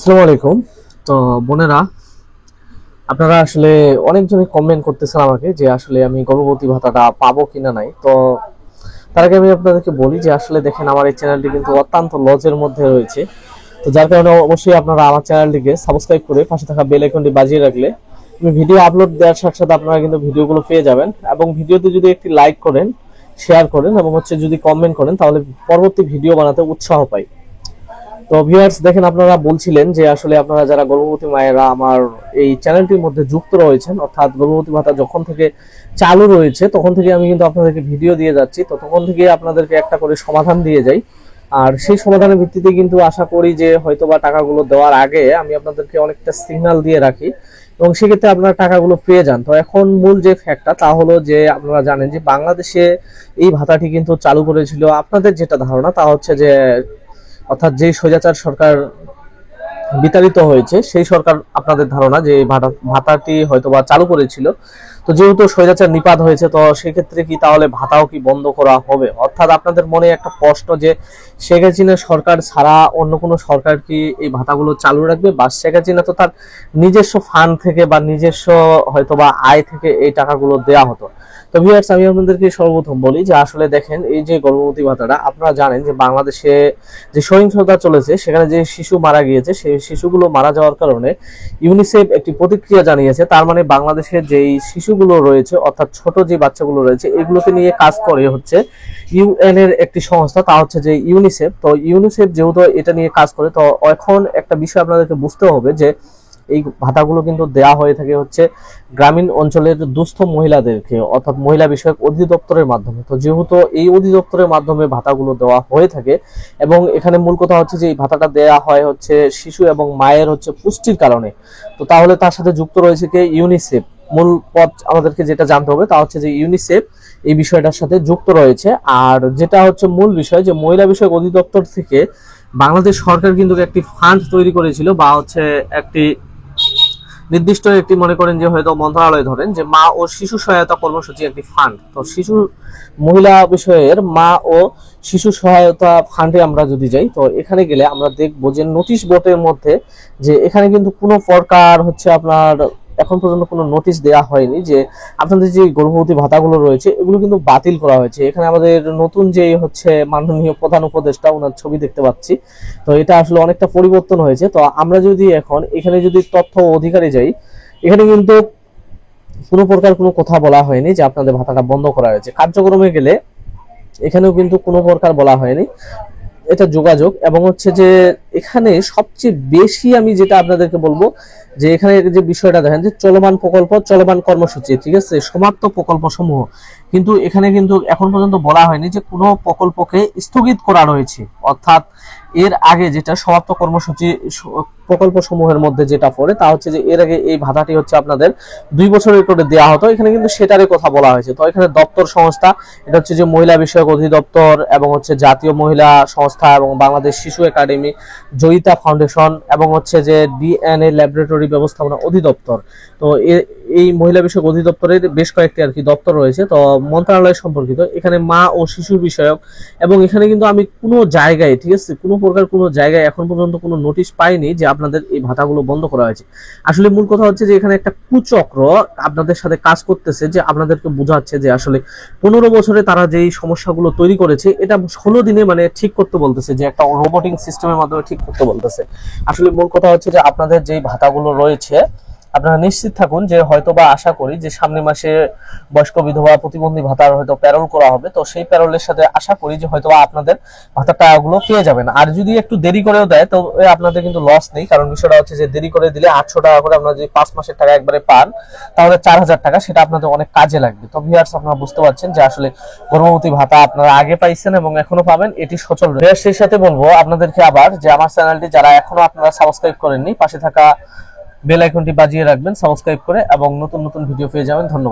আসসালামু আলাইকুম। তো বোনেরা, আপনারা আসলে অনেকজনই কমেন্ট করতেছেন আমাকে যে আসলে আমি গর্ভবতী ভাতাটা পাবো কিনা নাই। তো তার আগে আমি আপনাদেরকে বলি যে আসলে দেখেন, আমার এই চ্যানেলটি কিন্তু অত্যন্ত লজের মধ্যে রয়েছে। তো যার কারণে অবশ্যই আপনারা আমার চ্যানেলটিকে সাবস্ক্রাইব করে পাশে থাকা বেল আইকনটি বাজিয়ে রাখলে আমি ভিডিও আপলোড দেওয়ার সাথে সাথে আপনারা কিন্তু ভিডিওগুলো পেয়ে যাবেন। এবং ভিডিওতে যদি একটি লাইক করেন, শেয়ার করেন এবং যদি কমেন্ট করেন, তাহলে পরবর্তী ভিডিও বানাতে উৎসাহ পাই। তো ভিউয়ার্স, দেখেন, আপনারা বলছিলেন যে আসলে আপনারা যারা গর্ভবতী মায়েরা আমার এই চ্যানেলটির মধ্যে যুক্ত রয়েছেন, অর্থাৎ গর্ভবতী ভাতা যখন থেকে চালু রয়েছে তখন থেকে আমি কিন্তু আপনাদেরকে ভিডিও দিয়ে যাচ্ছি, তো তখন থেকে আপনাদেরকে একটা করে সমাধান দিয়ে যাই। আর সেই সমাধানের ভিত্তিতে কিন্তু আশা করি যে হয়তোবা টাকাগুলো দেওয়ার আগে আমি আপনাদেরকে অনেকটা সিগন্যাল দিয়ে রাখি এবং সেক্ষেত্রে আপনারা টাকাগুলো পেয়ে যান। তো এখন মূল যে ফ্যাক্টটা তা হলো যে আপনারা জানেন যে বাংলাদেশে এই ভাতাটি কিন্তু চালু করেছিল, আপনাদের যেটা ধারণা তা হচ্ছে যে অর্থাৎ যেই স্বৈরাচার সরকার বিতাড়িত হয়েছে সেই সরকার, আপনাদের ধারণা যে এই ভাতাটি হয়তোবা চালু করেছিল। তো যেহেতু স্বৈরাচার নিপাত হয়েছে, তো সেক্ষেত্রে কি তাহলে ভাতাও কি বন্ধ করা হবে? অর্থাৎ আপনাদের মনে একটা প্রশ্ন যে শেখ হাসিনা সরকার ছাড়া অন্য কোনো সরকার কি এই ভাতাগুলো চালু রাখবে, বা শেখ হাসিনা তো তার নিজস্ব ফান্ড থেকে বা নিজস্ব হয়তোবা আয় থেকে এই টাকাগুলো দেয়া হতো। তো ভিউয়ার্স, আমি আপনাদেরকে সর্বপ্রথম বলি যে আসলে দেখেন, এই যে গর্ভবতী ভাতাটা, আপনারা জানেন যে বাংলাদেশে যে সহিংসতা চলেছে সেখানে যে শিশু মারা গিয়েছে, সেই শিশুগুলো মারা যাওয়ার কারণে ইউনিসেফ একটি প্রতিক্রিয়া জানিয়েছে। তার মানে বাংলাদেশের যেই শিশুগুলো রয়েছে, অর্থাৎ ছোট যে বাচ্চাগুলো রয়েছে, এগুলোকে নিয়ে কাজ করে হচ্ছে ইউএন এর একটি সংস্থা, তা হচ্ছে যে ইউনিসেফ। তো ইউনিসেফ যেহেতু এটা নিয়ে কাজ করে, তো এখন একটা বিষয় আপনাদেরকে বুঝতে হবে যে এই ভাতাগুলো কিন্তু দেয়া হয়ে থাকে হচ্ছে গ্রামীণ অঞ্চলের দুস্থ মহিলাদেরকে, অর্থাৎ মহিলা বিষয়ক অধিদপ্তরের মাধ্যমে। তো যেহেতু এই অধিদপ্তরের মাধ্যমে ভাতাগুলো দেওয়া হয়ে থাকে এবং এখানে মূল কথা হচ্ছে যে এই ভাতাটা দেয়া হয় হচ্ছে শিশু এবং মায়ের হচ্ছে পুষ্টির কারণে। তো তাহলে তার সাথে যুক্ত রয়েছে কে? ইউনিসেফ। মূল পদ আমাদেরকে যেটা জানতে হবে তা হচ্ছে যে ইউনিসেফ এই বিষয়টার সাথে যুক্ত রয়েছে। আর যেটা হচ্ছে মূল বিষয়, যে মহিলা বিষয়ক অধিদপ্তর থেকে বাংলাদেশ সরকার কিন্তু একটি ফান্ড তৈরি করেছিল, বা হচ্ছে একটি নির্দিষ্ট একটি, মনে করেন যে হয়তো মন্ত্রণালয় ধরেন যে মা ও শিশু সহায়তা কর্মসূচি একটি ফান্ড। তো শিশু মহিলা বিষয়ের মা ও শিশু সহায়তা ফান্ডে আমরা যদি যাই, তো এখানে গেলে আমরা দেখবো যে নোটিশ বোর্ডের মধ্যে যে এখানে কিন্তু কোনো প্রকার হচ্ছে আপনার এখন পর্যন্ত কোনো নোটিশ দেওয়া হয়নি যে আপনাদের যে গর্ভবতী ভাতাগুলো রয়েছে এগুলো কিন্তু বাতিল করা হয়েছে। এখানে আমাদের নতুন যে হচ্ছে মাননীয় প্রধান উপদেষ্টা, ওনার ছবি দেখতে পাচ্ছি। তো এটা আসলে অনেকটা পরিবর্তন হয়েছে। তো আমরা যদি এখন এখানে যদি তথ্য অধিকারে যাই, এখানে কিন্তু কোনো প্রকার কোনো কথা বলা হয়নি যে আপনাদের ভাতাটা বন্ধ করা হয়েছে। কার্যক্রমে গেলে এখানেও কিন্তু কোনো প্রকার বলা হয়নি। এটা যোগাযোগ এবং হচ্ছে যে এখানে সবচেয়ে বেশি আমি যেটা আপনাদেরকে বলবো যে এখানে যে বিষয়টা দেখেন যে চলমান প্রকল্প, চলমান কর্মসূচি, ঠিক আছে, সমাপ্ত প্রকল্প সমূহ, কিন্তু এখানে কিন্তু এখন পর্যন্ত বলা হয়নি যে কোনো প্রকল্পকে স্থগিত করা রয়েছে। অর্থাৎ এর আগে যেটা সমাপ্ত কর্মসূচি প্রকল্প সমূহের মধ্যে যেটা পড়ে তা হচ্ছে যে এর আগে এই ভাতাটি হচ্ছে আপনাদের 2 বছরের করে দেওয়া হতো, এখানে কিন্তু সেটারই কথা বলা হয়েছে। তো এখানে দপ্তর সংস্থা, এটা হচ্ছে যে মহিলা বিষয়ক অধিদপ্তর এবং হচ্ছে জাতীয় মহিলা সংস্থা এবং বাংলাদেশ শিশু একাডেমি, জয়িতা ফাউন্ডেশন এবং হচ্ছে যে ডিএনএ ল্যাবরেটরি ব্যবস্থাপনা অধিদপ্তর। তো এই মহিলা বিষয়ক অধিদপ্তরের বেশ কয়েকটি আর কি দপ্তর রয়েছে, তো মন্ত্রণালয় সম্পর্কিত। এখানে মা ও শিশু বিষয়ক, এবং এখানে কিন্তু আমি কোনো জায়গায়, ঠিক আছে, কোনো প্রকার কোনো জায়গায় এখন পর্যন্ত কোনো নোটিশ পাইনি যে আপনাদের এই ভাতাগুলো বন্ধ করা হয়েছে। আসলে মূল কথা হচ্ছে যে এখানে একটা কুচক্র আপনাদের সাথে কাজ করতেছে, যে আপনাদেরকে বোঝাচ্ছে যে আসলে 15 বছরে তারা যেই সমস্যাগুলো তৈরি করেছে এটা 16 দিনে মানে ঠিক করতে বলতেছে, যে একটা রোবোটিক সিস্টেমের মাধ্যমে ঠিক করতে বলতেছে। আসলে মূল কথা হচ্ছে যে আপনাদের যেই ভাতাগুলো রয়েছে আপনারা নিশ্চিত থাকুন যে হয়তোবা আশা করি যে সামনের মাসে বয়স্ক বিধবা প্রতিবন্ধী ভাতার হয়তো প্যারোল করা হবে। তো সেই প্যারোলের সাথে আশা করি যে হয়তোবা আপনাদের ভাতার টাকাগুলো পেয়ে যাবেন। আর যদি একটু দেরি করেও দেয় তো আপনাদের কিন্তু লস নেই, কারণ বিষয়টা হচ্ছে যে দেরি করে দিলে 800 টাকা করে আপনারা যদি 5 মাসের টাকা একবারে পান তাহলে 4000 টাকা, সেটা আপনাদের অনেক কাজে লাগবে। তো ভিউয়ার্স, আপনারা বুঝতে পারছেন যে আসলে গর্ভবতী ভাতা আপনারা আগে পাইছেন এবং এখনো পাবেন, এটি সচল রয়েছে। সেই সাথে বলবো আপনাদেরকে আবার যে আমার চ্যানেলটি যারা এখনো আপনারা সাবস্ক্রাইব করেননি, পাশে থাকা বেল আইকনটি বাজিয়ে রাখবেন সাবস্ক্রাইব করে, এবং নতুন নতুন ভিডিও পেয়ে যাবেন। ধন্যবাদ।